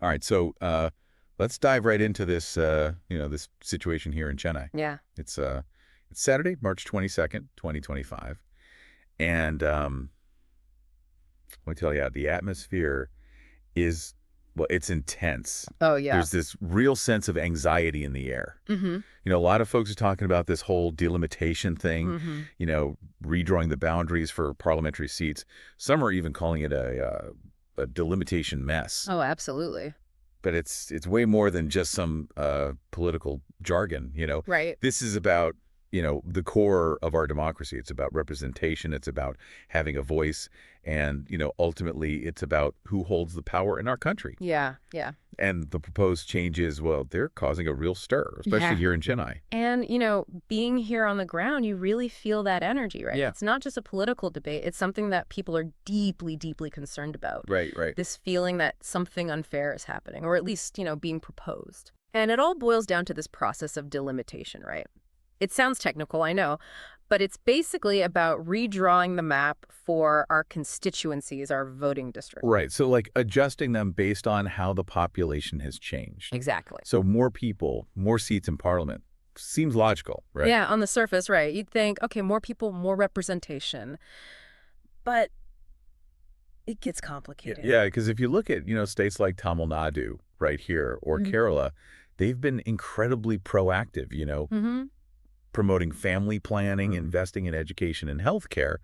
All right, so let's dive right into this, this situation here in Chennai. Yeah. It's Saturday, March 22nd, 2025, and let me tell you, the atmosphere is, well, it's intense. Oh, yeah. There's this real sense of anxiety in the air. Mm-hmm. A lot of folks are talking about this whole delimitation thing, Mm-hmm. redrawing the boundaries for parliamentary seats. Some are even calling it a delimitation mess. Oh, absolutely. But it's way more than just some political jargon. Right. This is about the core of our democracy. It's about representation. It's about having a voice, and ultimately it's about who holds the power in our country. Yeah. Yeah. And the proposed changes, well, they're causing a real stir, especially Yeah. here in Chennai. And, being here on the ground, you really feel that energy, right? Yeah. It's not just a political debate. It's something that people are deeply, deeply concerned about. Right, right. This feeling that something unfair is happening, or at least, being proposed. And it all boils down to this process of delimitation, right? It sounds technical, I know, but it's basically about redrawing the map for our constituencies, our voting districts. Right. So like adjusting them based on how the population has changed. Exactly. So more people, more seats in parliament seems logical, right? Yeah, on the surface, right. You'd think, okay, more people, more representation. But it gets complicated. Yeah, because if you look at, states like Tamil Nadu right here or Kerala, they've been incredibly proactive, Mm-hmm. promoting family planning, investing in education and healthcare,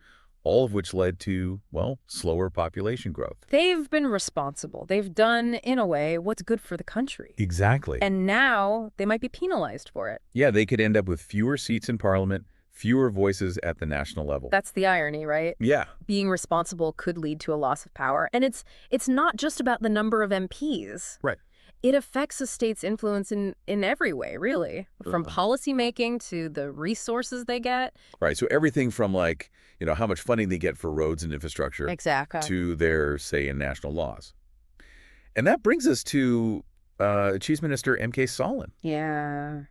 all of which led to, well, slower population growth. They've been responsible. They've done, in a way, what's good for the country. Exactly. And now they might be penalized for it. Yeah, they could end up with fewer seats in parliament, fewer voices at the national level. That's the irony, right? Yeah. Being responsible could lead to a loss of power. And it's not just about the number of MPs. Right. It affects a state's influence in every way, really, from policy making to the resources they get. Right. So everything from like, how much funding they get for roads and infrastructure Exactly. to their say in national laws. And that brings us to Chief Minister M.K. Stalin. Yeah.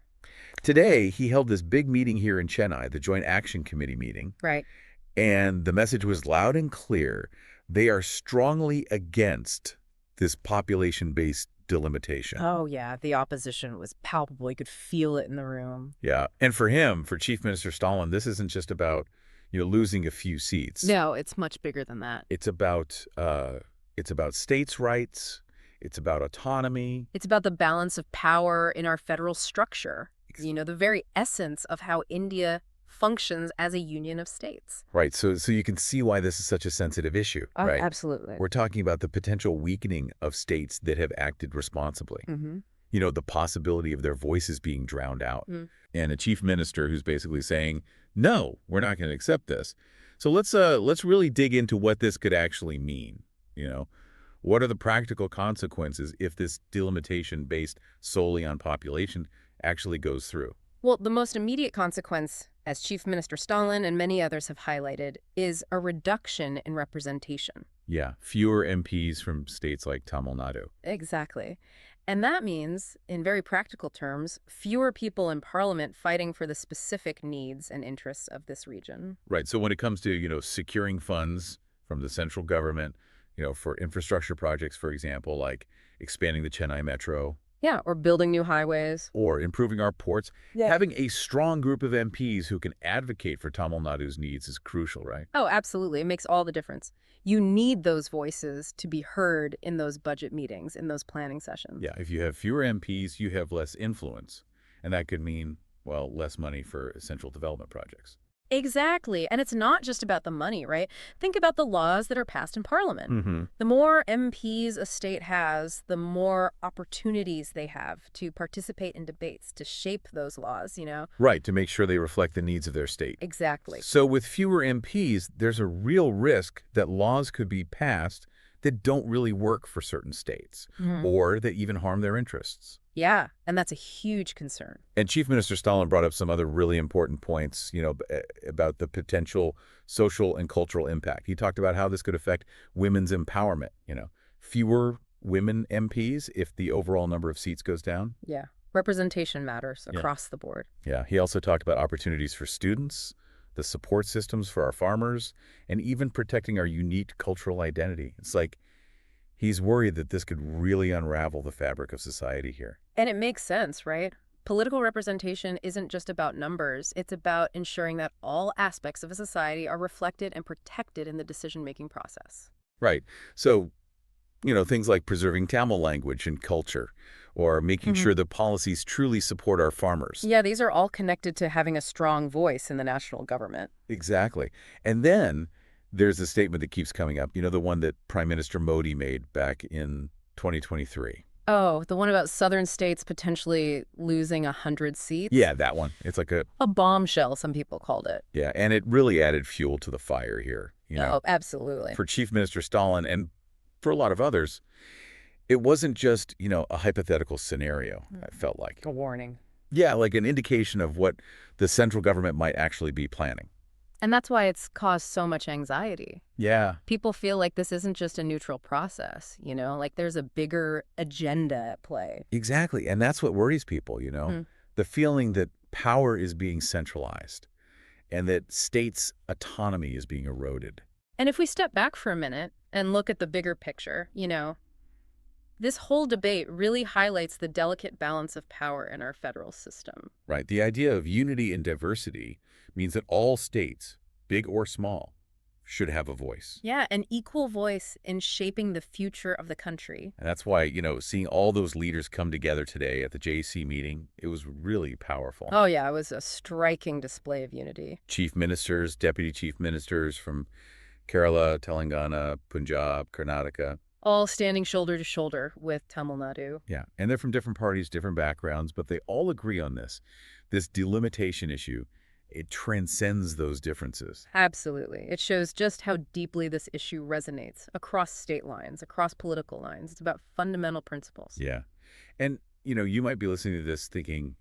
Today, he held this big meeting here in Chennai, the Joint Action Committee meeting. Right. And the message was loud and clear. They are strongly against this population-based delimitation. Oh, yeah. The opposition was palpable. You could feel it in the room. Yeah. And for him, for Chief Minister Stalin, this isn't just about, losing a few seats. No, it's much bigger than that. It's about states' rights. It's about autonomy. It's about the balance of power in our federal structure. The very essence of how India functions as a union of states. Right. So you can see why this is such a sensitive issue, right? Absolutely. We're talking about the potential weakening of states that have acted responsibly. Mm-hmm. The possibility of their voices being drowned out. Mm. And a chief minister who's basically saying, no, we're not going to accept this. So let's really dig into what this could actually mean. What are the practical consequences if this delimitation based solely on population actually goes through? Well, the most immediate consequence, as Chief Minister Stalin and many others have highlighted, is a reduction in representation. Yeah, fewer MPs from states like Tamil Nadu. Exactly. And that means, in very practical terms, fewer people in parliament fighting for the specific needs and interests of this region. Right. So when it comes to, securing funds from the central government, for infrastructure projects, for example, like expanding the Chennai Metro. Yeah, or building new highways. Or improving our ports. Yeah. Having a strong group of MPs who can advocate for Tamil Nadu's needs is crucial, right? Oh, absolutely. It makes all the difference. You need those voices to be heard in those budget meetings, in those planning sessions. Yeah, if you have fewer MPs, you have less influence. And that could mean, well, less money for essential development projects. Exactly. And it's not just about the money, right? Think about the laws that are passed in Parliament. Mm-hmm. The more MPs a state has, the more opportunities they have to participate in debates, to shape those laws, Right, to make sure they reflect the needs of their state. Exactly. So with fewer MPs, there's a real risk that laws could be passed that don't really work for certain states or that even harm their interests. Yeah, and that's a huge concern. And Chief Minister Stalin brought up some other really important points, about the potential social and cultural impact. He talked about how this could affect women's empowerment, fewer women MPs if the overall number of seats goes down. Yeah, representation matters across the board. Yeah, he also talked about opportunities for students, the support systems for our farmers, and even protecting our unique cultural identity. It's like He's worried that this could really unravel the fabric of society here. And it makes sense, right? Political representation isn't just about numbers. It's about ensuring that all aspects of a society are reflected and protected in the decision-making process. Right. So, things like preserving Tamil language and culture, or making Mhm. sure the policies truly support our farmers. Yeah, these are all connected to having a strong voice in the national government. Exactly. And then there's a statement that keeps coming up, the one that Prime Minister Modi made back in 2023. Oh, the one about southern states potentially losing 100 seats? Yeah, that one. It's like A bombshell, some people called it. yeah, and it really added fuel to the fire here, Oh, absolutely. For Chief Minister Stalin and for a lot of others, it wasn't just, a hypothetical scenario, I felt like. A warning. Yeah, like an indication of what the central government might actually be planning. And that's why it's caused so much anxiety. Yeah. People feel like this isn't just a neutral process, like there's a bigger agenda at play. Exactly. And that's what worries people. Hmm. The feeling that power is being centralized and that states' autonomy is being eroded. And if we step back for a minute and look at the bigger picture, this whole debate really highlights the delicate balance of power in our federal system. Right. The idea of unity and diversity means that all states, big or small, should have a voice. Yeah, an equal voice in shaping the future of the country. And that's why, seeing all those leaders come together today at the JC meeting, it was really powerful. Oh, yeah, it was a striking display of unity. Chief ministers, deputy chief ministers from Kerala, Telangana, Punjab, Karnataka. All standing shoulder to shoulder with Tamil Nadu. Yeah, and they're from different parties, different backgrounds, but they all agree on this. This delimitation issue, it transcends those differences. Absolutely. It shows just how deeply this issue resonates across state lines, across political lines. It's about fundamental principles. Yeah. And, you might be listening to this thinking,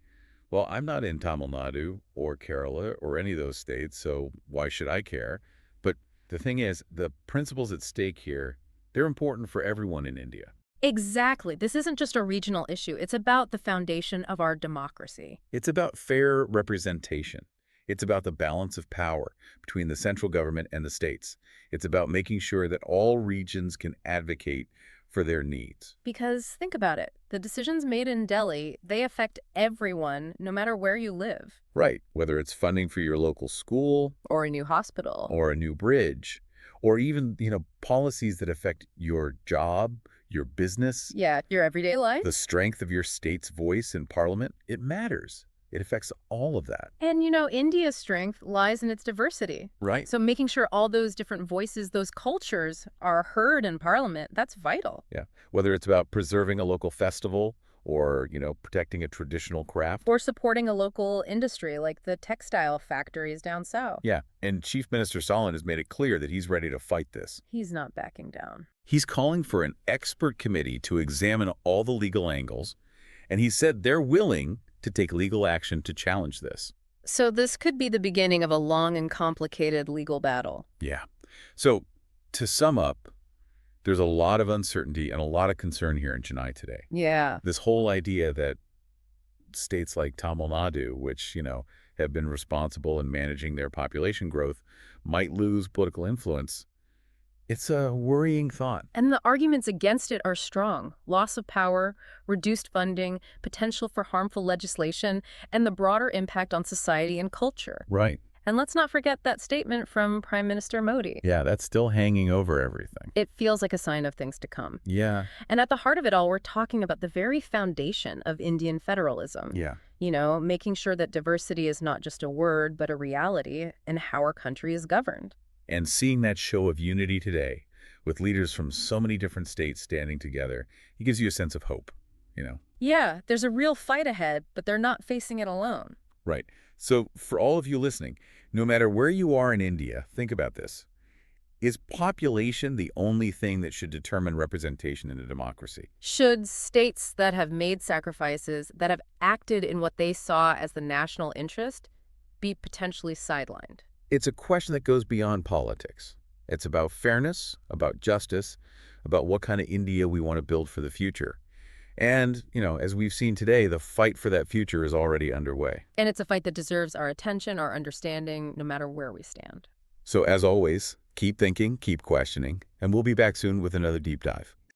well, I'm not in Tamil Nadu or Kerala or any of those states, so why should I care? But the thing is, the principles at stake here, they're important for everyone in India. Exactly. This isn't just a regional issue. It's about the foundation of our democracy. It's about fair representation. It's about the balance of power between the central government and the states. It's about making sure that all regions can advocate for their needs. Because think about it. The decisions made in Delhi, they affect everyone, no matter where you live. Right. Whether it's funding for your local school Or a new hospital. or a new bridge, or even, policies that affect your job, your business, Yeah, your everyday life. the strength of your state's voice in parliament, it matters. It affects all of that. And India's strength lies in its diversity. Right. So making sure all those different voices, those cultures are heard in parliament, that's vital. Yeah. Whether it's about preserving a local festival or, protecting a traditional craft. Or supporting a local industry like the textile factories down south. Yeah. And Chief Minister Stalin has made it clear that he's ready to fight this. He's not backing down. He's calling for an expert committee to examine all the legal angles, and he said they're willing to take legal action to challenge this. So this could be the beginning of a long and complicated legal battle. Yeah. So to sum up, there's a lot of uncertainty and a lot of concern here in Chennai today. Yeah. This whole idea that states like Tamil Nadu, which, have been responsible in managing their population growth, might lose political influence. It's a worrying thought. And the arguments against it are strong. Loss of power, reduced funding, potential for harmful legislation, and the broader impact on society and culture. Right. And let's not forget that statement from Prime Minister Modi. Yeah, that's still hanging over everything. It feels like a sign of things to come. Yeah. And at the heart of it all, we're talking about the very foundation of Indian federalism. Yeah. Making sure that diversity is not just a word, but a reality in how our country is governed. And seeing that show of unity today, with leaders from so many different states standing together, it gives you a sense of hope, Yeah, there's a real fight ahead, but they're not facing it alone. Right. So for all of you listening, no matter where you are in India, think about this. Is population the only thing that should determine representation in a democracy? Should states that have made sacrifices, that have acted in what they saw as the national interest, be potentially sidelined? It's a question that goes beyond politics. It's about fairness, about justice, about what kind of India we want to build for the future. And, as we've seen today, the fight for that future is already underway. And it's a fight that deserves our attention, our understanding, no matter where we stand. So as always, keep thinking, keep questioning, and we'll be back soon with another deep dive.